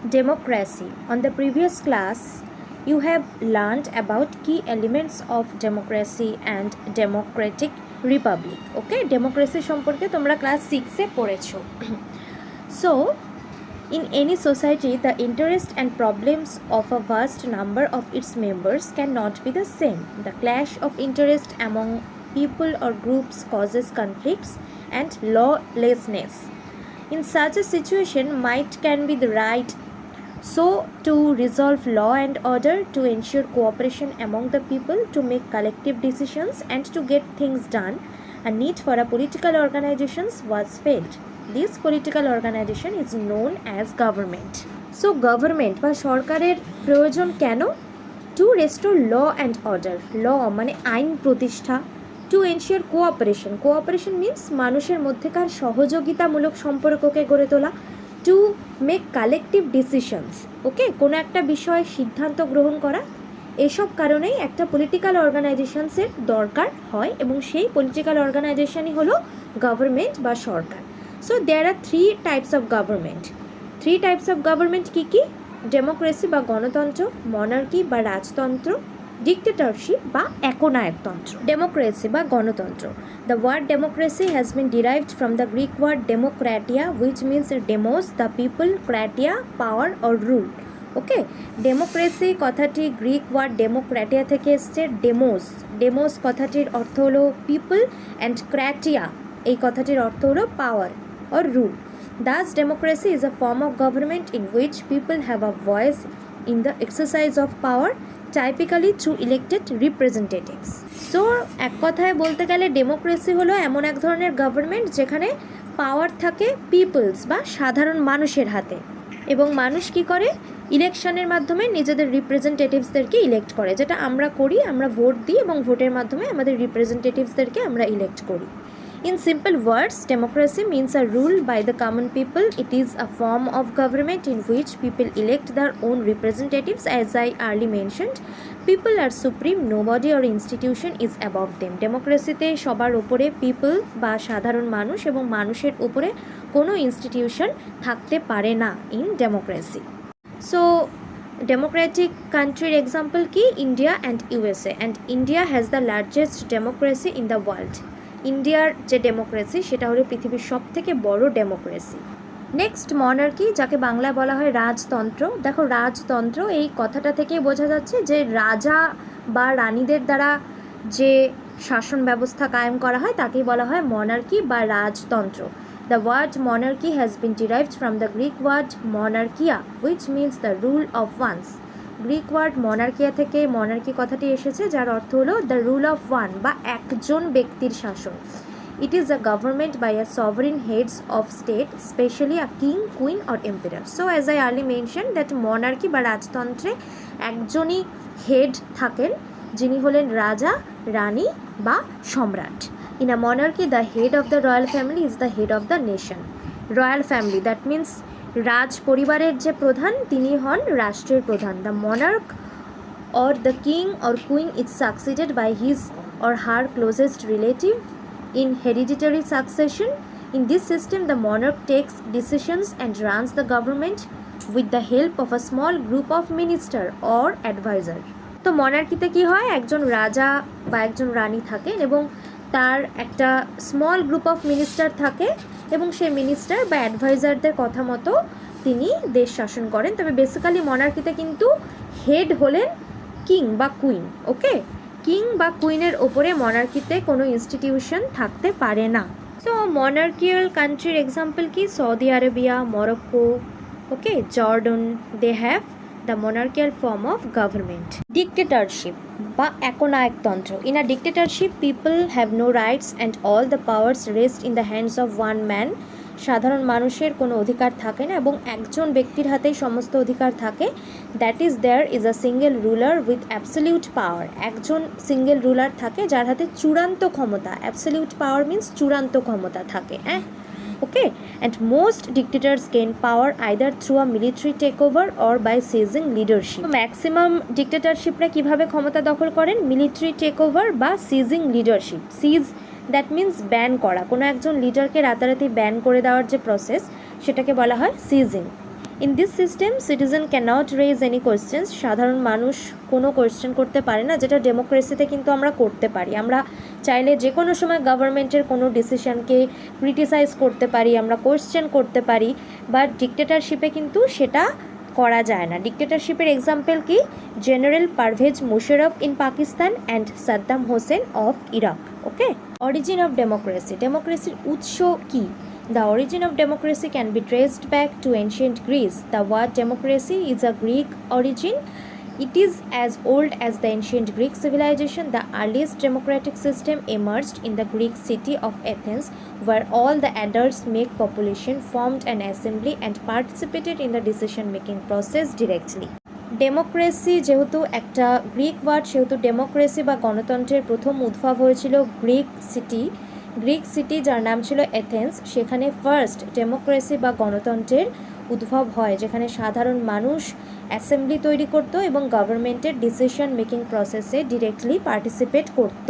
Democracy. On the previous class, you have learned about key elements of democracy and democratic republic. Okay, democracy সম্পর্কে তোমরা class 6 এ পড়েছো। So, in any society, the interest and problems of a vast number of its members cannot be the same. The clash of interest among people or groups causes conflicts and lawlessness. In such a situation, might can be the right so to resolve law and order, to ensure cooperation among the people, to make collective decisions and to get things done, a need for a political organizations was felt. This political organization is known as government. So government বা সরকারের প্রয়োজন কেন? To restore law and order. Law মানে আইন প্রতিষ্ঠা। To ensure cooperation. Cooperation means মানুষের মধ্যেকার সহযোগিতামূলক সম্পর্ককে গড়ে তোলা। To make collective decisions. ওকে, কোনো একটা বিষয়ে সিদ্ধান্ত গ্রহণ করা। এসব কারণেই একটা পলিটিক্যাল অর্গানাইজেশনসের দরকার হয় এবং সেই পলিটিক্যাল অর্গানাইজেশনই হলো গভর্নমেন্ট বা সরকার। So there are 3 types of government. 3 types of government কী কী? ডেমোক্রেসি বা গণতন্ত্র, মনার্কি বা রাজতন্ত্র, ডিক্টেটরশিপ বা একনায়কতন্ত্র। ডেমোক্রেসি বা গণতন্ত্র। The word democracy has been derived from the Greek word demokratia which means demos the people, kratia power or rule. Okay, democracy কথাটি গ্রিক ওয়ার্ড ডেমোক্র্যাটিয়া থেকে এসছে। ডেমোস, ডেমোস কথাটির অর্থ হলো পিপল অ্যান্ড ক্র্যাটিয়া এই কথাটির অর্থ হলো পাওয়ার or rule. Thus, democracy is a form of government in which people have a voice in the exercise of power, typically through elected representatives. So, এক কথায় বলতে গেলে ডেমোক্রেসি হলো এমন এক ধরনের গভর্নমেন্ট যেখানে পাওয়ার থাকে পিপলস বা সাধারণ মানুষের হাতে এবং মানুষ কি করে? ইলেকশনের মাধ্যমে নিজেদের রিপ্রেজেন্টেটিভসদেরকে ইলেক্ট করে, যেটা আমরা করি, আমরা ভোট দিই এবং ভোটের মাধ্যমে আমাদের রিপ্রেজেন্টেটিভসদেরকে আমরা ইলেক্ট করি। In simple words, democracy means a rule by the common people. It is a form of government in which people elect their own representatives. As I earlier mentioned, people are supreme, nobody or institution is above them. ডেমোক্রেসিতে সবার উপরে people বা সাধারণ মানুষ এবং মানুষের উপরে কোনো institution থাকতে পারে না in democracy. So democratic country example কি? India and USA, and India has the largest democracy in the world. ইন্ডিয়ার যে ডেমোক্রেসি সেটা হলো পৃথিবীর সব থেকে বড় ডেমোক্রেসি। নেক্সট মনার্কি, যাকে বাংলায় বলা হয় রাজতন্ত্র। দেখো, রাজতন্ত্র এই কথাটা থেকে বোঝা যাচ্ছে যে রাজা বা রানীদের দ্বারা যে শাসন ব্যবস্থা কায়েম করা হয় তাকেই বলা হয় মনার্কি বা রাজতন্ত্র। The word monarchy has been derived from the Greek word monarchia which means the rule of ones. Greek word monarchia থেকে মনার্কি কথাটি এসেছে, যার অর্থ হলো দ্য রুল অফ ওয়ান বা একজন ব্যক্তির শাসন। It is a government by a sovereign heads of state, specially a king, queen or emperor. So as I earlier mention that monarchy বা রাজতন্ত্রে একজনই হেড থাকেন, যিনি হলেন রাজা, রানী বা সম্রাট। In a monarchy the head of the royal family is the head of the nation. Royal family that means রাজ পরিবারের যে প্রধান তিনি হন রাষ্ট্রের প্রধান। The monarch or the king or queen is succeeded by his or her closest relative in hereditary succession. In this system the monarch takes decisions and runs the government with the help of a small group of minister or adviser. তো মনার্কিতে কি হয়? একজন রাজা বা একজন রানী থাকেন এবং তার একটা স্মল গ্রুপ অফ মিনিস্টার থাকে এবং সেই মিনিস্টার বা অ্যাডভাইজারদের কথা মতো তিনি দেশ শাসন করেন। তবে বেসিক্যালি মনার্কিতে কিন্তু হেড হলেন কিং বা কুইন। ওকে, কিং বা কুইনের ওপরে মনার্কিতে কোনো ইনস্টিটিউশন থাকতে পারে না। সো মনার্কিয়াল কান্ট্রির এক্সাম্পল কি? Saudi Arabia, Morocco, okay, Jordan, they have the monarchical form of government. Dictatorship বা একনায়কতন্ত্র. In a dictatorship, people have no rights and all the powers rest in the hands of one man. সাধারণ মানুষের কোনো অধিকার থাকে না এবং একজন ব্যক্তির হাতেই সমস্ত অধিকার থাকে। That is there is a single ruler with absolute power. একজন সিঙ্গেল রুলার থাকে যার হাতে চূড়ান্ত ক্ষমতা। অ্যাবসলিউট পাওয়ার মিন্স চূড়ান্ত ক্ষমতা থাকে। Okay, and most dictators gain power either through a military takeover or by seizing leadership. So maximum dictatorshipরা কিভাবে ক্ষমতা দখল করেন? মিলিটারি টেকওভার বা seizing leadership. Seize that means ban করা, কোনো একজন লিডারকে রাতারাতি ব্যান করে দেওয়ার যে প্রসেস সেটাকে বলা হয় seizing. In this system citizen cannot raise any questions, সাধারণ মানুষ কোনো কোয়েশ্চেন করতে পারে না, যেটা ডেমোক্রেসিতে কিন্তু আমরা করতে পারি। আমরা চাইলে যে কোনো সময় গভর্নমেন্টের কোনো ডিসিশনকে ক্রিটিসাইজ করতে পারি, আমরা কোয়েশ্চেন করতে পারি, বাট ডিক্টেটরশিপে কিন্তু সেটা করা যায় না। ডিক্টেটরশিপের এক্সাম্পল কি? General Pervez Musharraf in Pakistan and Saddam Hussein of Iraq. Okay, origin of democracy, ডেমোক্রেসির উৎস কি? The origin of democracy can be traced back to ancient Greece. The word democracy is a Greek origin. It is as old as the ancient Greek civilization. The earliest democratic system emerged in the Greek city of Athens, where all the adults make population formed an assembly and participated in the decision-making process directly. Democracy যেহেতু একটা Greek word, সেহেতু democracy বা গণতন্ত্রের প্রথম উদ্ভব হয়েছিল Greek city যার নাম ছিল এথেন্স। সেখানে ফার্স্ট ডেমোক্রেসি বা গণতন্ত্রের উদ্ভব হয়, যেখানে সাধারণ মানুষ অ্যাসেম্বলি তৈরি করত এবং গভর্নমেন্টের ডিসিশন মেকিং প্রসেসে ডিরেক্টলি পার্টিসিপেট করত।